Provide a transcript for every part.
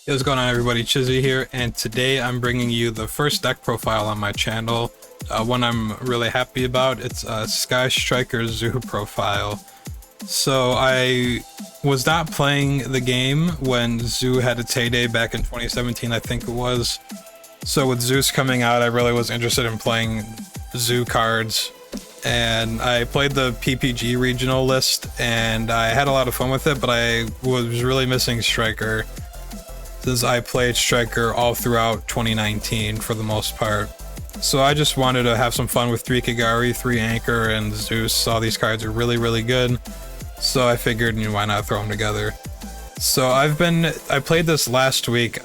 Hey, what's going on, everybody? Chizzy here, and today I'm bringing you the first deck profile on my channel. One I'm really happy about. It's a Sky Striker Zoo profile. So I was not playing the game when Zoo had its heyday back in 2017, I think it was. So with Zeus coming out, I really was interested in playing Zoo cards. And I played the PPG regional list, and I had a lot of fun with it, but I was really missing Striker, since I played Striker all throughout 2019 for the most part. So I just wanted to have some fun with 3 Kigari, 3 Anchor, and Zeus. All these cards are really good. So I figured, why not throw them together? So I played this last week.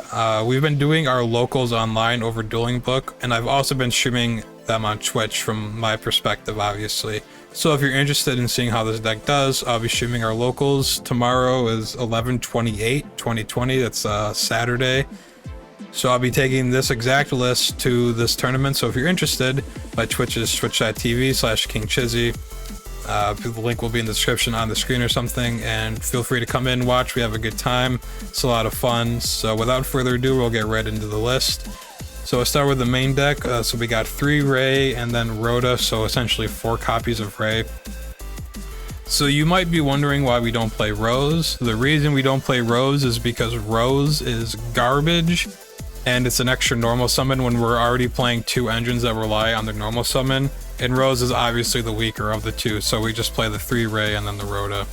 We've been doing our locals online over Dueling Book, and I've also been streaming them on Twitch from my perspective, obviously. So if you're interested in seeing how this deck does, I'll be streaming our locals. Tomorrow is 11/28/2020. That's Saturday. So I'll be taking this exact list to this tournament. So if you're interested, my Twitch is twitch.tv/KingChizzy. The link will be in the description on the screen or something, and feel free to come in and watch. We have a good time. It's a lot of fun. So without further ado, we'll get right into the list. So I'll start with the main deck. So we got 3 Ray and then Rhoda, so essentially 4 copies of Ray. So you might be wondering why we don't play Rose. The reason we don't play Rose is because Rose is garbage, and it's an extra normal summon when we're already playing 2 engines that rely on the normal summon, and Rose is obviously the weaker of the 2, so we just play the 3 Ray and then the Rhoda.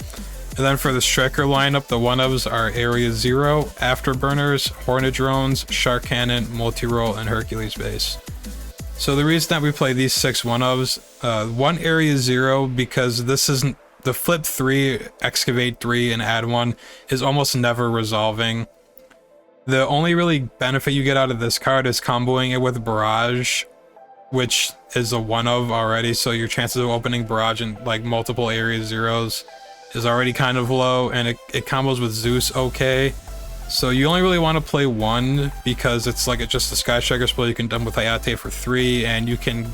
And then for the Striker lineup, the 1-ofs are Area Zero, Afterburners, Hornet Drones, Shark Cannon, Multi-Roll, and Hercules Base. So the reason that we play these 6 1-ofs, 1 Area Zero, because this isn't the flip 3, excavate 3, and add 1 is almost never resolving. The only really benefit you get out of this card is comboing it with Barrage, which is a 1-of already, so your chances of opening Barrage in like multiple Area Zeros is already kind of low, and it combos with Zeus okay. So you only really want to play 1 because it's just a Sky Striker spell you can dump with Hayate for 3, and you can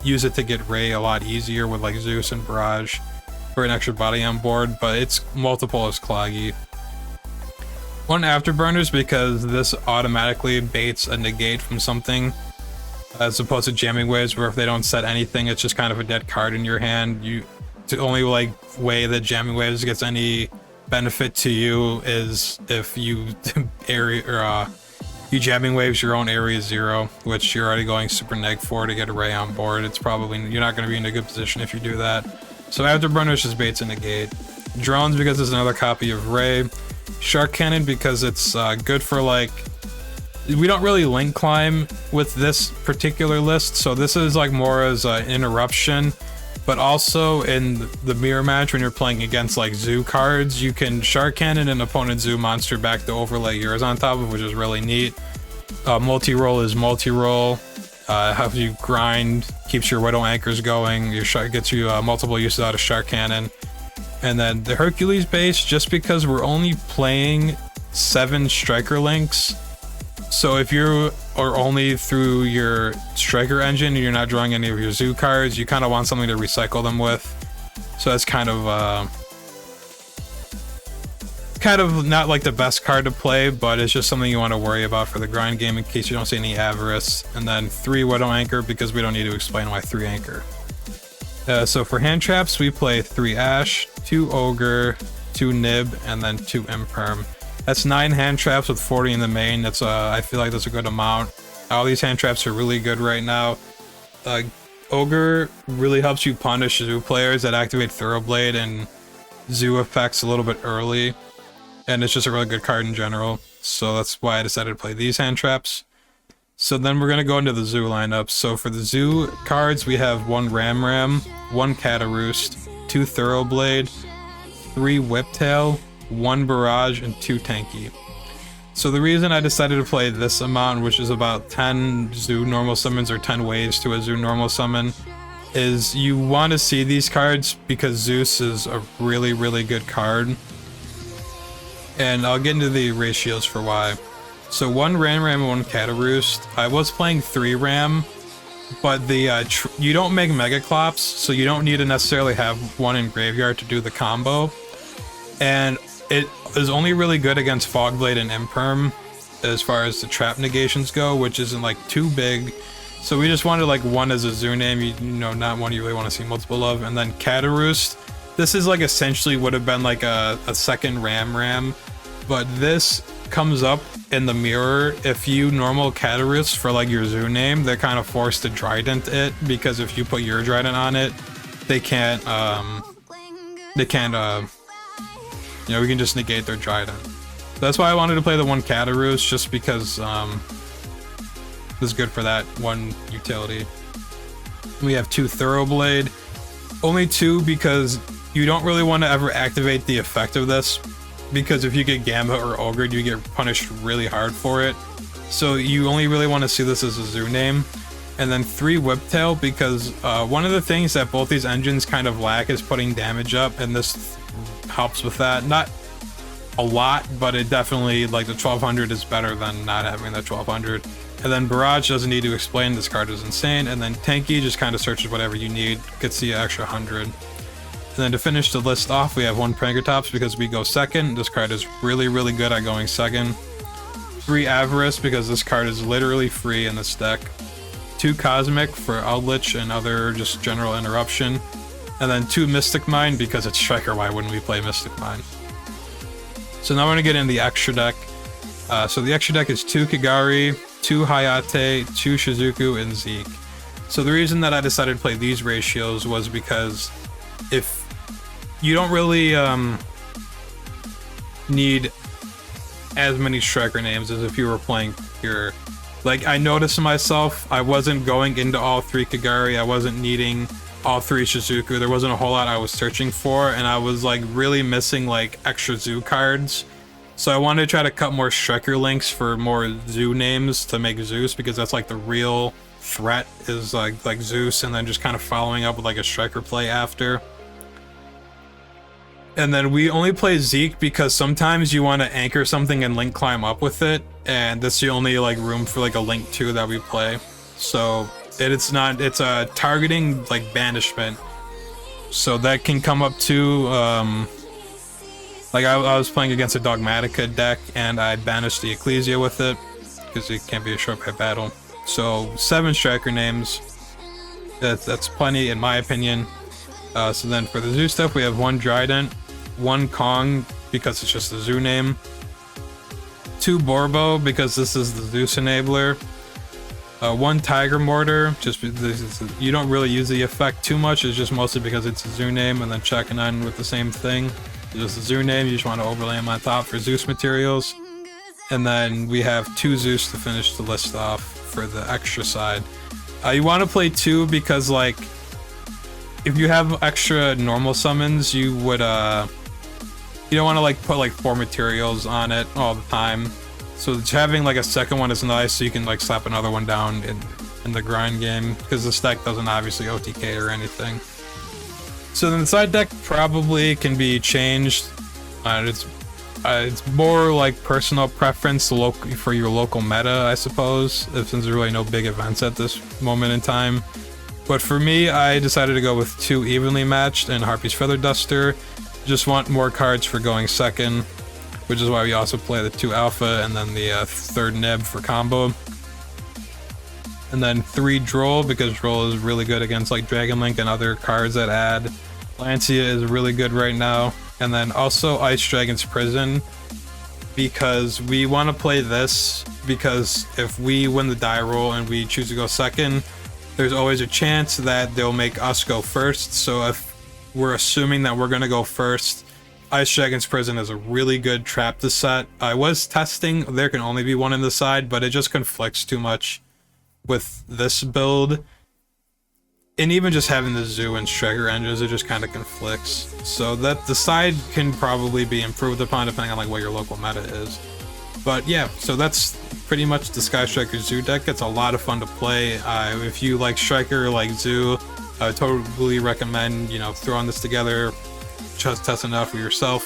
use it to get Ray a lot easier with like Zeus and Barrage for an extra body on board, but it's multiple is cloggy. 1 Afterburners because this automatically baits a negate from something, as opposed to Jamming Waves, where if they don't set anything, it's just kind of a dead card in your hand. The only way that Jamming Waves gets any benefit to you is if you you Jamming Waves your own Area Zero, which you're already going super neg for to get a Ray on board. It's probably, you're not going to be in a good position if you do that. So Afterburners just baits a negate. Drones because it's another copy of Ray. Shark Cannon because it's good for we don't really link climb with this particular list, so this is more as an interruption. But also in the mirror match, when you're playing against Zoo cards, you can Shark Cannon an opponent Zoo monster back to overlay yours on top of, which is really neat. Multi-roll is multi-roll. Helps you grind, keeps your Widow Anchors going, your shark gets you multiple uses out of Shark Cannon. And then the Hercules base, just because we're only playing 7 Striker links. So if you are only through your Striker engine and you're not drawing any of your Zoo cards, you kind of want something to recycle them with. So that's kind of not the best card to play, but it's just something you want to worry about for the grind game in case you don't see any Avarice. And then 3 Widow Anchor because we don't need to explain why 3 Anchor. So for hand traps, we play 3 Ash, 2 Ogre, 2 Nib, and then 2 Imperm. That's 9 hand traps with 40 in the main. That's I feel like that's a good amount. All these hand traps are really good right now. Ogre really helps you punish Zoo players that activate Thoroughblade and Zoo effects a little bit early, and it's just a really good card in general. So that's why I decided to play these hand traps. So then we're gonna go into the Zoo lineup. So for the Zoo cards, we have 1 Ram, 1 Cataroost, 2 Thoroughblade, 3 Whiptail, 1 Barrage, and 2 Tanky. So the reason I decided to play this amount, which is about 10 Zoo normal summons or 10 waves to a Zoo normal summon, is you want to see these cards because Zeus is a really good card. And I'll get into the ratios for why. So 1 Ram and 1 Cataroost. I was playing 3 Ram, but you don't make Mega Clops, so you don't need to necessarily have 1 in graveyard to do the combo. And it is only really good against Fogblade and Imperm. as far as the trap negations go, which isn't like too big. So we just wanted like one as a zoo name, you know, not one you really want to see multiple of. And then Cataroost. This is like essentially would have been like a second Ram, but this comes up in the mirror. If you normal Cataroost for like your zoo name, they're kind of forced to Trident it, because if you put your Trident on it, they can't, you know, we can just negate their Trident. That's why I wanted to play the one Cataroost, just because this is good for that one utility. We have 2 Thoroughblade. Only 2 because you don't really want to ever activate the effect of this, because if you get Gambit or Ogre, you get punished really hard for it. So you only really want to see this as a zoo name. And then 3 Whiptail, because one of the things that both these engines kind of lack is putting damage up, and this helps with that. Not a lot, but it definitely, like, the 1200 is better than not having the 1200. And then Barrage doesn't need to explain, this card is insane. And then Tanky just kind of searches whatever you need, gets the extra 100. And then to finish the list off, we have 1 Prangertops because we go second. This card is really, really good at going second. 3 Avarice because this card is literally free in this deck. 2 Cosmic for Outlich and other just general interruption. And then 2 Mystic Mine because it's Striker, why wouldn't we play Mystic Mine? So now we're going to get in the extra deck. So the extra deck is 2 Kigari, 2 Hayate, 2 Shizuku, and Zeke. So the reason that I decided to play these ratios was because if you don't really need as many striker names as if you were playing pure. Like, I noticed myself, I wasn't going into all 3 Kigari, I wasn't needing all 3 Shizuku, there wasn't a whole lot I was searching for, and I was like really missing like extra zoo cards. So I wanted to try to cut more striker links for more zoo names to make Zeus, because that's like the real threat is like Zeus, and then just kind of following up with like a striker play after. And then we only play Zeke because sometimes you want to anchor something and link climb up with it, and that's the only like room for like a link 2 that we play. So it's a targeting like banishment, so that can come up to like I was playing against a Dogmatica deck and I banished the Ecclesia with it because it can't be a short pet battle. So 7 striker names, that's plenty in my opinion. So then for the zoo stuff, we have 1 Trident, 1 Kong because it's just the zoo name, 2 Borbo because this is the Zeus enabler, 1 Tiger Mortar, just you don't really use the effect too much, it's just mostly because it's a zoo name, and then checking on with the same thing, just a zoo name, you just want to overlay them on top for Zeus materials. And then we have 2 Zeus to finish the list off for the extra side. You want to play 2 because like if you have extra normal summons, you would you don't want to like put like 4 materials on it all the time. So having like a second one is nice, so you can like slap another one down in the grind game, because this deck doesn't obviously OTK or anything. So then the side deck probably can be changed. It's more like personal preference for your local meta, I suppose, since there's really no big events at this moment in time. But for me, I decided to go with 2 evenly matched and Harpy's Feather Duster. Just want more cards for going second, which is why we also play the 2 Alpha and then the 3rd Nib for combo. And then 3 Droll, because Droll is really good against like Dragon Link and other cards that add. Lancia is really good right now. And then also Ice Dragon's Prison, because we want to play this, because if we win the die roll and we choose to go second, there's always a chance that they'll make us go first. So if we're assuming that we're going to go first, Ice Dragon's Prison is a really good trap to set. I was testing, there can only be 1 in the side, but it just conflicts too much with this build. And even just having the Zoo and Striker engines, it just kind of conflicts. So that the side can probably be improved upon depending on like what your local meta is. But yeah, so that's pretty much the Sky Striker Zoo deck. It's a lot of fun to play. If you like Striker, like Zoo, I would totally recommend, you know, throwing this together, just testing it out for yourself.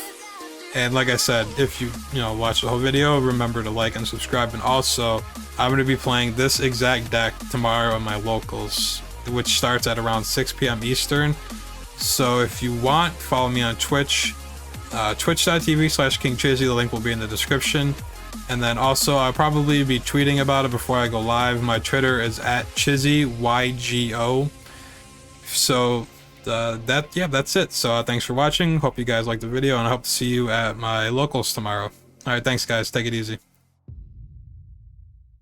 And like I said, if you watch the whole video, remember to like and subscribe. And also, I'm going to be playing this exact deck tomorrow on my locals, which starts at around 6 p.m. Eastern. So if you want, follow me on Twitch, twitch.tv/KingChizzy. The link will be in the description. And then also I'll probably be tweeting about it before I go live. My Twitter is at ChizzyYGO. So that's it. So thanks for watching. Hope you guys liked the video, and I hope to see you at my locals tomorrow. All right, thanks guys. Take it easy.